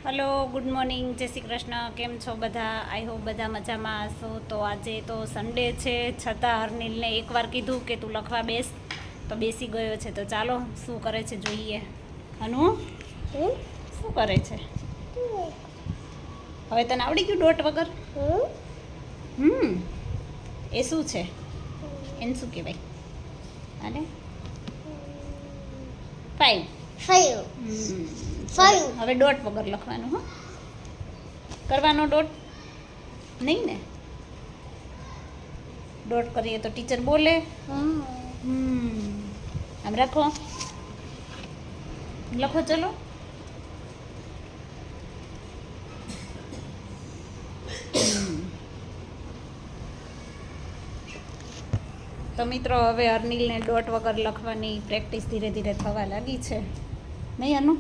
Hello, good morning, જય શ્રી કૃષ્ણ. કેમ છો બધા? આઈ હોપ બધા મજામાં હશો. તો આજે તો સન્ડે છે, છતાં હરનીલને એકવાર કીધું કે તું લખવા બેસ, તો બેસી ગયો છે. તો ચાલો શું કરે છે જોઈએ. હનુ શું કરે છે? હવે તને આવડી ગયું ડોટ વગર? એ શું છે? એને શું કહેવાય? અને 5 હવે ડોટ વગર લખવાનું. હો કરવાનો ડોટ નહીં ને? ડોટ કરીએ તો ટીચર બોલે. આમ રાખો, લખો ચલો. તો મિત્રો, હવે હરનીલને ડોટ વગર લખવાની પ્રેક્ટિસ ધીરે ધીરે થવા લાગી છે, નહીં અનુ?